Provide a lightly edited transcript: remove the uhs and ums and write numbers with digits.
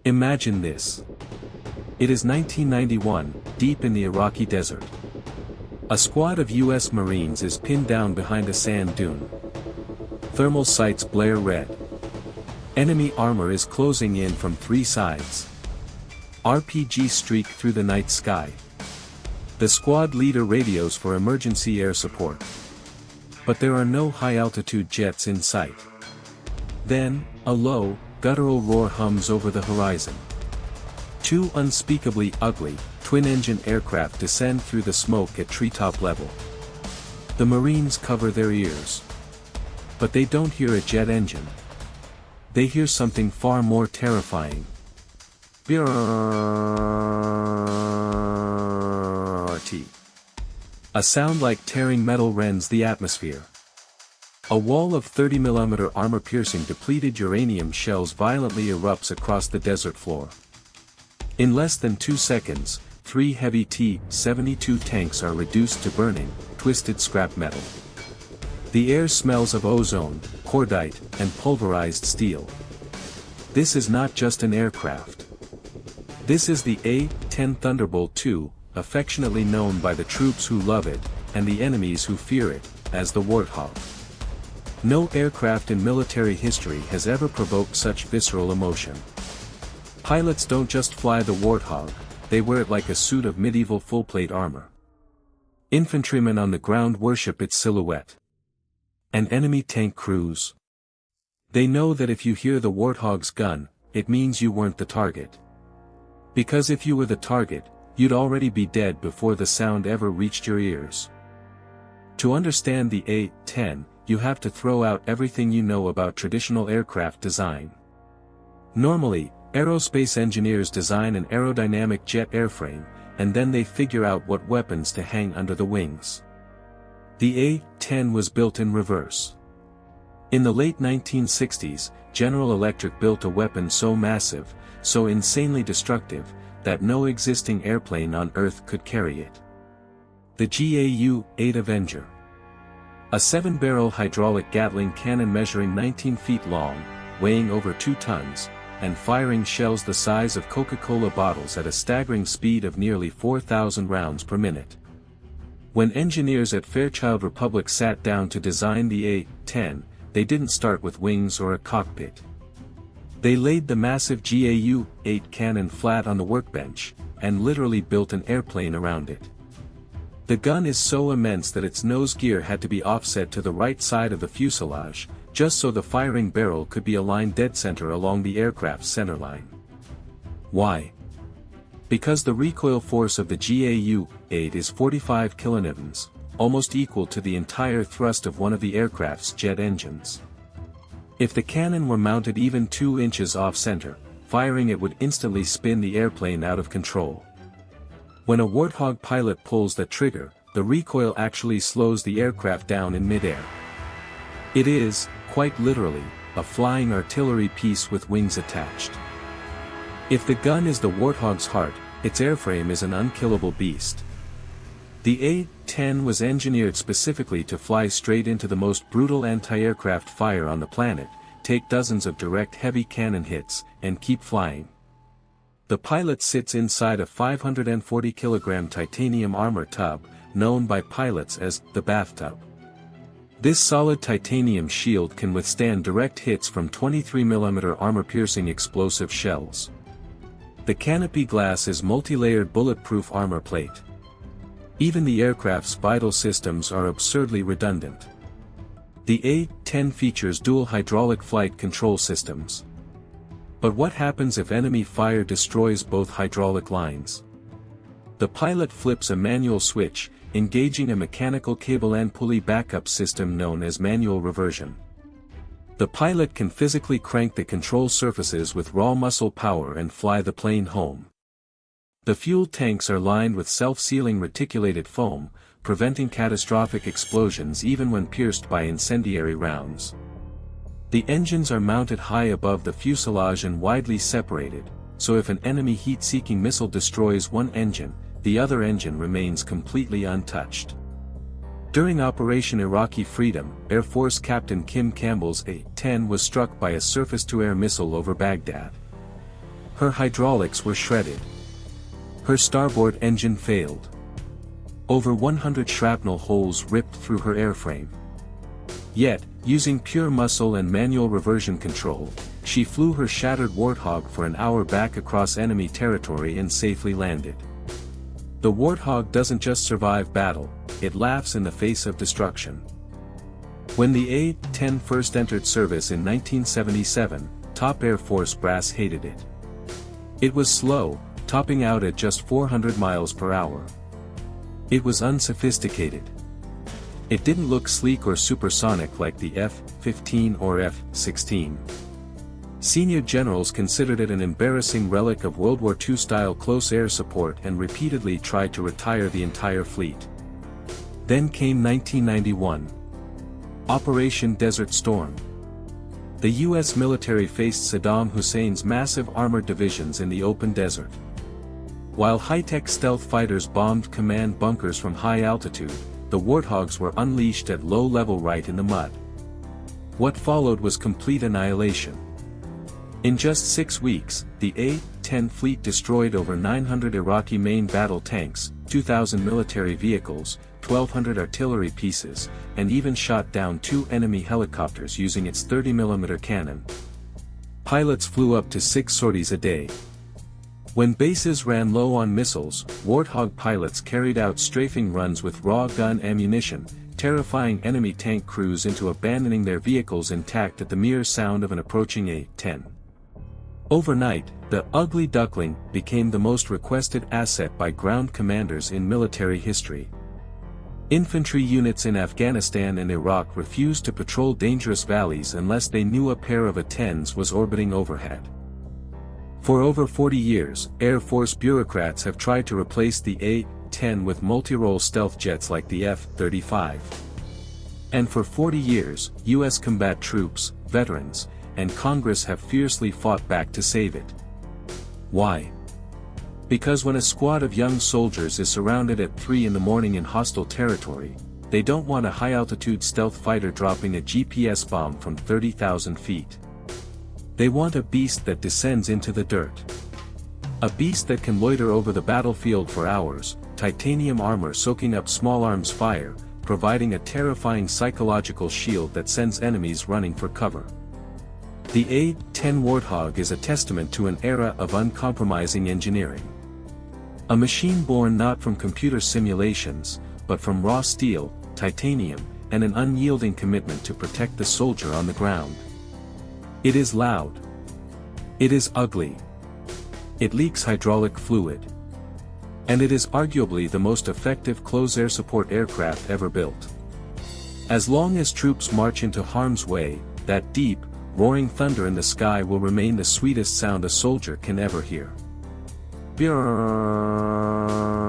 Imagine this. It is 1991, deep in the Iraqi desert. A squad of US Marines is pinned down behind a sand dune. Thermal sights blare red. Enemy armor is closing in from three sides. RPGs streak through the night sky. The squad leader radios for emergency air support. But there are no high-altitude jets in sight. Then, a low, guttural roar hums over the horizon. Two unspeakably ugly, twin-engine aircraft descend through the smoke at treetop level. The Marines cover their ears. But they don't hear a jet engine. They hear something far more terrifying. BRRRRT. A sound like tearing metal rends the atmosphere. A wall of 30mm armor-piercing depleted uranium shells violently erupts across the desert floor. In less than 2 seconds, 3 heavy T-72 tanks are reduced to burning, twisted scrap metal. The air smells of ozone, cordite, and pulverized steel. This is not just an aircraft. This is the A-10 Thunderbolt II, affectionately known by the troops who love it, and the enemies who fear it, as the Warthog. No aircraft in military history has ever provoked such visceral emotion. Pilots don't just fly the Warthog, they wear it like a suit of medieval full-plate armor. Infantrymen on the ground worship its silhouette. And enemy tank crews? They know that if you hear the Warthog's gun, it means you weren't the target. Because if you were the target, you'd already be dead before the sound ever reached your ears. To understand the A-10, you have to throw out everything you know about traditional aircraft design. Normally, aerospace engineers design an aerodynamic jet airframe, and then they figure out what weapons to hang under the wings. The A-10 was built in reverse. In the late 1960s, General Electric built a weapon so massive, so insanely destructive, that no existing airplane on Earth could carry it. The GAU-8 Avenger. A 7-barrel hydraulic Gatling cannon measuring 19 feet long, weighing over 2 tons, and firing shells the size of Coca-Cola bottles at a staggering speed of nearly 4,000 rounds per minute. When engineers at Fairchild Republic sat down to design the A-10, they didn't start with wings or a cockpit. They laid the massive GAU-8 cannon flat on the workbench, and literally built an airplane around it. The gun is so immense that its nose gear had to be offset to the right side of the fuselage, just so the firing barrel could be aligned dead center along the aircraft's centerline. Why? Because the recoil force of the GAU-8 is 45 kilonewtons, almost equal to the entire thrust of one of the aircraft's jet engines. If the cannon were mounted even 2 inches off-center, firing it would instantly spin the airplane out of control. When a Warthog pilot pulls the trigger, the recoil actually slows the aircraft down in midair. It is, quite literally, a flying artillery piece with wings attached. If the gun is the Warthog's heart, its airframe is an unkillable beast. The A-10 was engineered specifically to fly straight into the most brutal anti-aircraft fire on the planet, take dozens of direct heavy cannon hits, and keep flying. The pilot sits inside a 540-kilogram titanium armor tub, known by pilots as the bathtub. This solid titanium shield can withstand direct hits from 23mm armor-piercing explosive shells. The canopy glass is multi-layered bulletproof armor plate. Even the aircraft's vital systems are absurdly redundant. The A-10 features dual hydraulic flight control systems. But what happens if enemy fire destroys both hydraulic lines? The pilot flips a manual switch, engaging a mechanical cable and pulley backup system known as manual reversion. The pilot can physically crank the control surfaces with raw muscle power and fly the plane home. The fuel tanks are lined with self-sealing reticulated foam, preventing catastrophic explosions even when pierced by incendiary rounds. The engines are mounted high above the fuselage and widely separated, so if an enemy heat-seeking missile destroys one engine, the other engine remains completely untouched. During Operation Iraqi Freedom, Air Force Captain Kim Campbell's A-10 was struck by a surface-to-air missile over Baghdad. Her hydraulics were shredded. Her starboard engine failed. Over 100 shrapnel holes ripped through her airframe. Yet, using pure muscle and manual reversion control, she flew her shattered Warthog for an hour back across enemy territory and safely landed. The Warthog doesn't just survive battle, it laughs in the face of destruction. When the A-10 first entered service in 1977, top Air Force brass hated it. It was slow, topping out at just 400 miles per hour. It was unsophisticated. It didn't look sleek or supersonic like the F-15 or F-16. Senior generals considered it an embarrassing relic of World War II-style close air support and repeatedly tried to retire the entire fleet. Then came 1991. Operation Desert Storm. The U.S. military faced Saddam Hussein's massive armored divisions in the open desert. While high-tech stealth fighters bombed command bunkers from high altitude, the Warthogs were unleashed at low level right in the mud. What followed was complete annihilation. In just 6 weeks, the A-10 fleet destroyed over 900 Iraqi main battle tanks, 2,000 military vehicles, 1,200 artillery pieces, and even shot down 2 enemy helicopters using its 30mm cannon. Pilots flew up to 6 sorties a day. When bases ran low on missiles, Warthog pilots carried out strafing runs with raw gun ammunition, terrifying enemy tank crews into abandoning their vehicles intact at the mere sound of an approaching A-10. Overnight, the ugly duckling became the most requested asset by ground commanders in military history. Infantry units in Afghanistan and Iraq refused to patrol dangerous valleys unless they knew a pair of A-10s was orbiting overhead. For over 40 years, Air Force bureaucrats have tried to replace the A-10 with multi-role stealth jets like the F-35. And for 40 years, U.S. combat troops, veterans, and Congress have fiercely fought back to save it. Why? Because when a squad of young soldiers is surrounded at 3 in the morning in hostile territory, they don't want a high-altitude stealth fighter dropping a GPS bomb from 30,000 feet. They want a beast that descends into the dirt. A beast that can loiter over the battlefield for hours, titanium armor soaking up small arms fire, providing a terrifying psychological shield that sends enemies running for cover. The A-10 Warthog is a testament to an era of uncompromising engineering. A machine born not from computer simulations, but from raw steel, titanium, and an unyielding commitment to protect the soldier on the ground. It is loud. It is ugly. It leaks hydraulic fluid. And it is arguably the most effective close air support aircraft ever built. As long as troops march into harm's way, that deep, roaring thunder in the sky will remain the sweetest sound a soldier can ever hear. BRRRRT